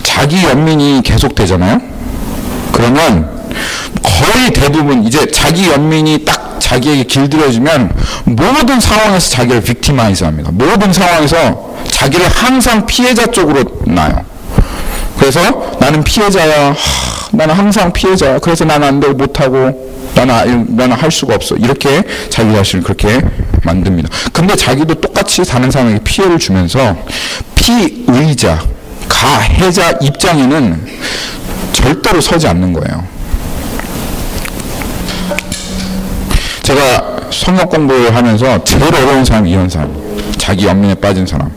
자기 연민이 계속 되잖아요. 그러면 거의 대부분 이제 자기 연민이 딱 자기에게 길들여지면 모든 상황에서 자기를 빅티마이즈 합니다. 모든 상황에서 자기를 항상 피해자 쪽으로 놔요. 그래서 나는 피해자야. 나는 항상 피해자야. 그래서 나는 안 되고 못하고 나는 할 수가 없어. 이렇게 자기 자신을 그렇게 만듭니다. 근데 자기도 똑같이 다른 사람에게 피해를 주면서 피의자, 가해자 입장에는 절대로 서지 않는 거예요. 제가 성역 공부를 하면서 제일 어려운 사람이 이런 사람. 자기 연민에 빠진 사람.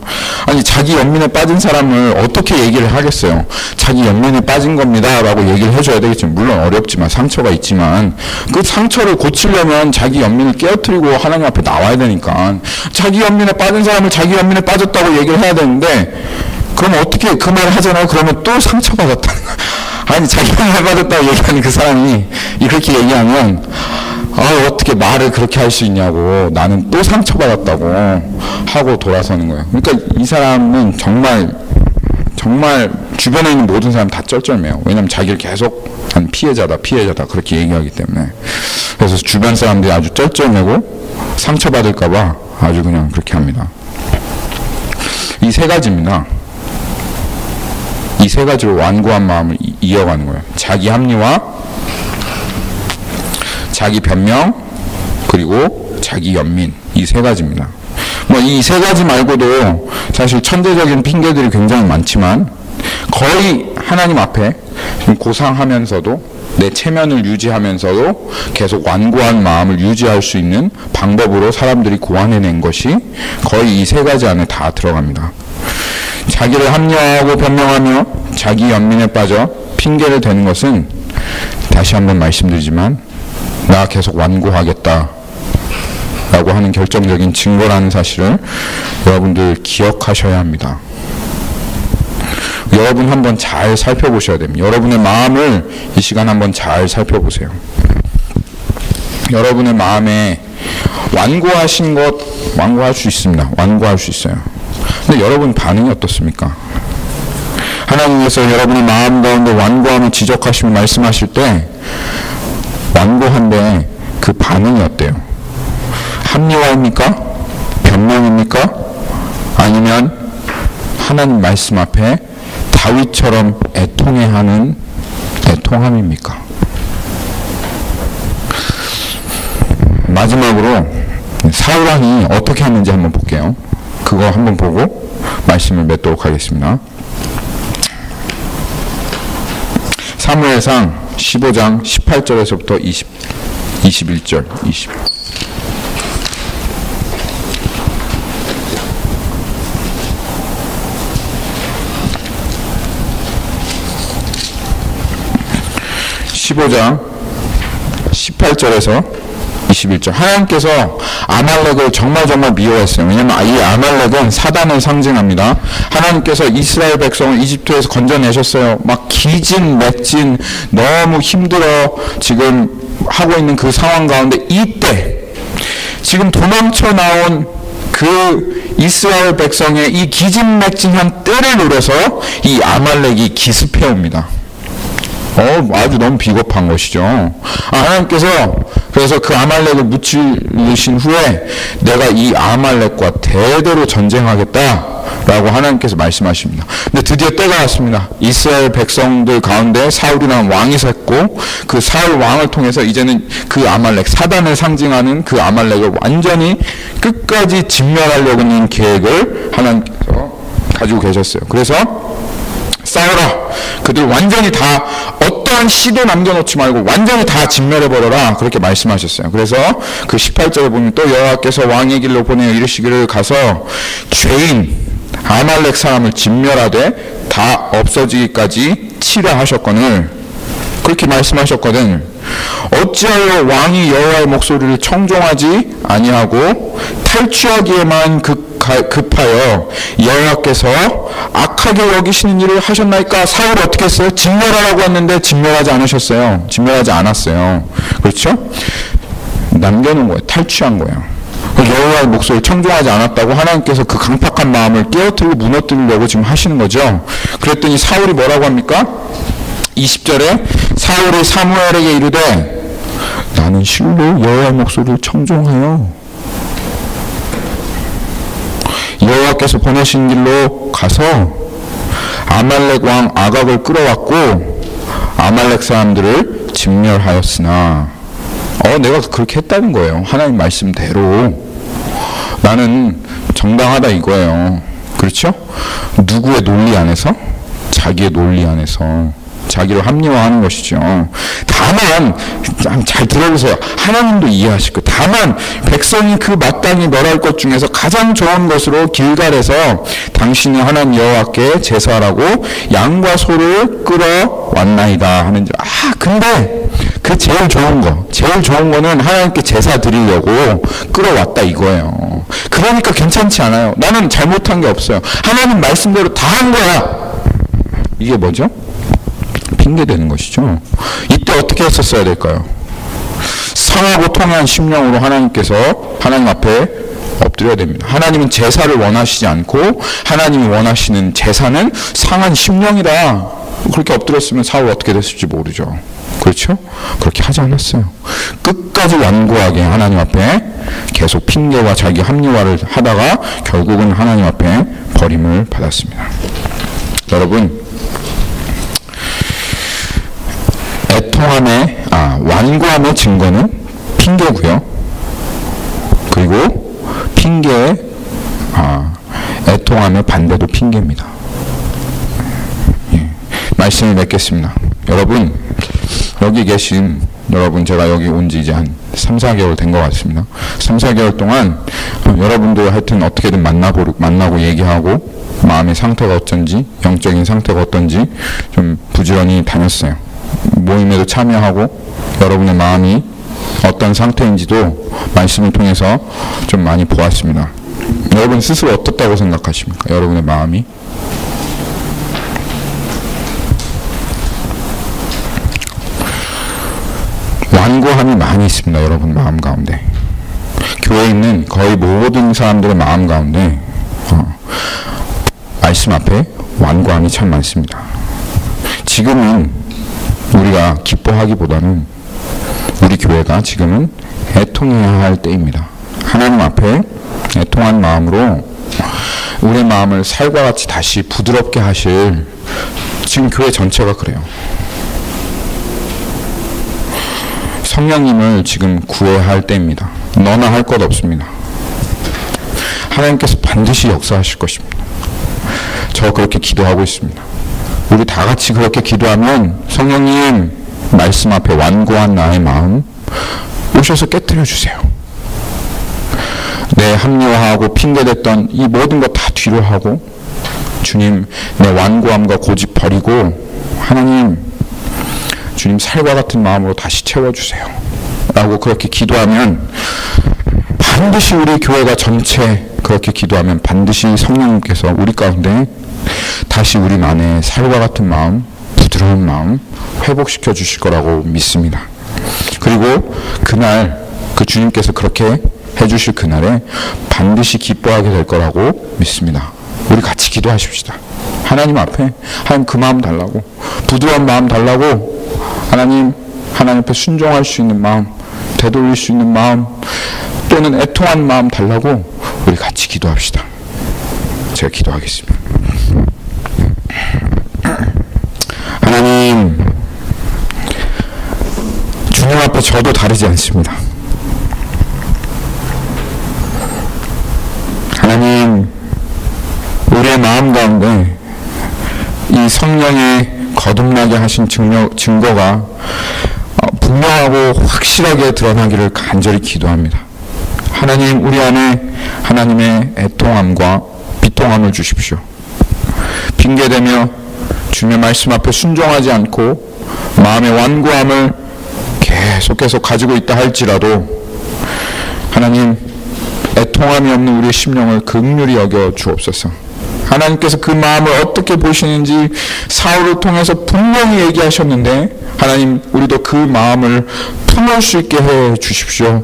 아니 자기 연민에 빠진 사람을 어떻게 얘기를 하겠어요. 자기 연민에 빠진 겁니다 라고 얘기를 해줘야 되겠죠. 물론 어렵지만 상처가 있지만 그 상처를 고치려면 자기 연민을 깨어뜨리고 하나님 앞에 나와야 되니까 자기 연민에 빠진 사람을 자기 연민에 빠졌다고 얘기를 해야 되는데 그럼 어떻게 그 말을 하잖아요. 그러면 또 상처받았다는 거야. 아니 자기 연민에 빠졌다고 얘기하는 그 사람이 그렇게 얘기하면 어떻게 말을 그렇게 할 수 있냐고, 나는 또 상처받았다고 하고 돌아서는 거예요. 그러니까 이 사람은 정말 주변에 있는 모든 사람 다 쩔쩔매요. 왜냐면 자기를 계속 한 피해자다 그렇게 얘기하기 때문에. 그래서 주변 사람들이 아주 쩔쩔매고 상처받을까봐 아주 그냥 그렇게 합니다. 이 세 가지입니다. 이 세 가지로 완고한 마음을 이어가는 거예요. 자기 합리화, 자기 변명, 그리고 자기 연민. 이 세 가지입니다. 뭐 이 세 가지 말고도 사실 천재적인 핑계들이 굉장히 많지만 거의 하나님 앞에 고상하면서도 내 체면을 유지하면서도 계속 완고한 마음을 유지할 수 있는 방법으로 사람들이 고안해낸 것이 거의 이 세 가지 안에 다 들어갑니다. 자기를 합리화하고 변명하며 자기 연민에 빠져 핑계를 대는 것은 다시 한번 말씀드리지만 나 계속 완고하겠다 라고 하는 결정적인 증거라는 사실을 여러분들 기억하셔야 합니다. 여러분 한번 잘 살펴보셔야 됩니다. 여러분의 마음을 이 시간 한번 잘 살펴보세요. 여러분의 마음에 완고하신 것, 완고할 수 있습니다. 완고할 수 있어요. 근데 여러분 반응이 어떻습니까? 하나님께서 여러분의 마음 가운데 완고함을 지적하시며 말씀하실 때 완고한데 그 반응이 어때요? 합리화입니까? 변명입니까? 아니면 하나님 말씀 앞에 다윗처럼 애통해하는 애통함입니까? 마지막으로 사울왕이 어떻게 했는지 한번 볼게요. 그거 한번 보고 말씀을 맺도록 하겠습니다. 사무엘상 15장 18절에서부터 21절 20. (15장) 18절에서 21절. 하나님께서 아말렉을 정말 미워했어요. 왜냐하면 이 아말렉은 사단을 상징합니다. 하나님께서 이스라엘 백성을 이집트에서 건져내셨어요. 막 기진맥진 너무 힘들어 지금 하고 있는 그 상황 가운데 이때 지금 도망쳐 나온 그 이스라엘 백성의 이 기진맥진한 때를 노려서 이 아말렉이 기습해 옵니다. 아주 너무 비겁한 것이죠. 하나님께서 그래서 그 아말렉을 무찌르신 후에 내가 이 아말렉과 대대로 전쟁하겠다라고 하나님께서 말씀하십니다. 근데 드디어 때가 왔습니다. 이스라엘 백성들 가운데 사울이라는 왕이 섰고 그 사울 왕을 통해서 이제는 그 아말렉, 사단을 상징하는 그 아말렉을 완전히 끝까지 진멸하려고 하는 계획을 하나님께서 가지고 계셨어요. 그래서 싸워라. 그들 완전히 다 어떠한 시도 남겨놓지 말고 완전히 다 진멸해버려라. 그렇게 말씀하셨어요. 그래서 그 18절에 보면 또 여호와께서 왕의 길로 보내어 이르시기를 가서 죄인 아말렉 사람을 진멸하되 다 없어지기까지 치라 하셨거늘 그렇게 말씀하셨거든. 어찌하여 왕이 여호와의 목소리를 청종하지 아니하고 탈취하기에만 급하여 여호와께서 악하게 여기시는 일을 하셨나이까? 사울이 어떻게 했어요? 진멸하라고 했는데 진멸하지 않으셨어요. 진멸하지 않았어요. 그렇죠? 남겨놓은 거예요. 탈취한 거예요. 여호와의 목소리를 청종하지 않았다고 하나님께서 그 강팍한 마음을 깨어뜨리고 무너뜨리려고 지금 하시는 거죠. 그랬더니 사울이 뭐라고 합니까? 20절에 사울이 사무엘에게 이르되 나는 실로 여호와의 목소리를 청종하여 여호와께서 보내신 길로 가서 아말렉 왕 아각을 끌어왔고 아말렉 사람들을 진멸하였으나 내가 그렇게 했다는 거예요. 하나님 말씀대로 나는 정당하다 이거예요. 그렇죠? 누구의 논리 안에서? 자기의 논리 안에서 자기를 합리화하는 것이죠. 다만 잘 들어보세요. 하나님도 이해하실 거예요. 다만 백성이 그 마땅히 멸할 것 중에서 가장 좋은 것으로 길갈에서 당신이 하나님 여호와께 제사하라고 양과 소를 끌어왔나이다 하는 줄. 근데 그 제일 좋은 거는 하나님께 제사 드리려고 끌어왔다 이거예요. 그러니까 괜찮지 않아요. 나는 잘못한 게 없어요. 하나님 말씀대로 다 한 거야. 이게 뭐죠? 핑계대는 것이죠. 이때 어떻게 했었어야 될까요? 상하고 통한 심령으로 하나님께서 하나님 앞에 엎드려야 됩니다. 하나님은 제사를 원하시지 않고 하나님이 원하시는 제사는 상한 심령이다. 그렇게 엎드렸으면 사울 어떻게 됐을지 모르죠. 그렇죠? 그렇게 하지 않았어요. 끝까지 완고하게 하나님 앞에 계속 핑계와 자기 합리화를 하다가 결국은 하나님 앞에 버림을 받았습니다. 여러분, 완고함의 증거는 핑계고요. 그리고 핑계의 애통함의 반대도 핑계입니다. 예, 말씀을 맺겠습니다. 여러분, 여기 계신 여러분, 제가 여기 온 지 이제 한 3, 4개월 된 것 같습니다. 3, 4개월 동안 여러분들 하여튼 어떻게든 만나고 얘기하고 마음의 상태가 어쩐지, 영적인 상태가 어떤지 좀 부지런히 다녔어요. 모임에도 참여하고 여러분의 마음이 어떤 상태인지도 말씀을 통해서 좀 많이 보았습니다. 여러분 스스로 어떻다고 생각하십니까? 여러분의 마음이? 완고함이 많이 있습니다. 여러분 마음 가운데. 교회에 있는 거의 모든 사람들의 마음 가운데 말씀 앞에 완고함이 참 많습니다. 지금은 우리가 기뻐하기보다는 우리 교회가 지금은 애통해야 할 때입니다. 하나님 앞에 애통한 마음으로 우리의 마음을 살과 같이 다시 부드럽게 하실, 지금 교회 전체가 그래요. 성령님을 지금 구해야 할 때입니다. 너나 할 것 없습니다. 하나님께서 반드시 역사하실 것입니다. 저 그렇게 기도하고 있습니다. 우리 다 같이 그렇게 기도하면 성령님 말씀 앞에 완고한 나의 마음 오셔서 깨뜨려 주세요. 내 합리화하고 핑계댔던 이 모든 것 다 뒤로 하고 주님 내 완고함과 고집 버리고 하나님 주님 살과 같은 마음으로 다시 채워주세요 라고 그렇게 기도하면 반드시 우리 교회가 전체 그렇게 기도하면 반드시 성령님께서 우리 가운데 다시 우리 안에 살과 같은 마음, 부드러운 마음 회복시켜 주실 거라고 믿습니다. 그리고 그날 그 주님께서 그렇게 해주실 그날에 반드시 기뻐하게 될 거라고 믿습니다. 우리 같이 기도하십시다. 하나님 앞에 하나님 그 마음 달라고, 부드러운 마음 달라고, 하나님 앞에 순종할 수 있는 마음, 되돌릴 수 있는 마음, 또는 애통한 마음 달라고 우리 같이 기도합시다. 제가 기도하겠습니다. 하나님, 주님 앞에 저도 다르지 않습니다. 하나님, 우리의 마음 가운데 이 성령의 거듭나게 하신 증거가 분명하고 확실하게 드러나기를 간절히 기도합니다. 하나님, 우리 안에 하나님의 애통함과 비통함을 주십시오. 핑계대며 주님의 말씀 앞에 순종하지 않고 마음의 완고함을 계속해서 가지고 있다 할지라도 하나님, 애통함이 없는 우리의 심령을 긍휼히 여겨 주옵소서. 하나님께서 그 마음을 어떻게 보시는지 사울을 통해서 분명히 얘기하셨는데 하나님, 우리도 그 마음을 품을 수 있게 해 주십시오.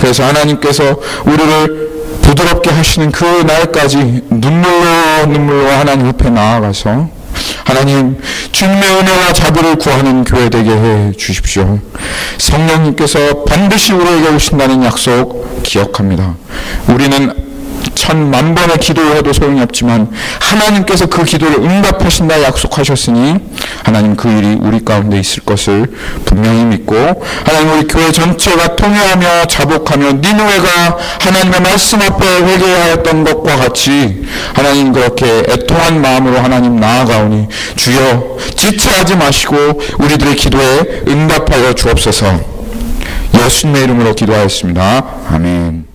그래서 하나님께서 우리를 부드럽게 하시는 그 날까지 눈물로 하나님 옆에 나아가서 하나님 주님의 은혜와 자비를 구하는 교회 되게 해 주십시오. 성령님께서 반드시 우리에게 오신다는 약속 기억합니다. 우리는 1000만번의 기도를 해도 소용이 없지만 하나님께서 그 기도를 응답하신다 약속하셨으니 하나님 그 일이 우리 가운데 있을 것을 분명히 믿고 하나님 우리 교회 전체가 통회하며 자복하며 니느웨가 하나님의 말씀 앞에 회개하였던 것과 같이 하나님 그렇게 애통한 마음으로 하나님 나아가오니 주여 지체하지 마시고 우리들의 기도에 응답하여 주옵소서. 예수님의 이름으로 기도하였습니다. 아멘.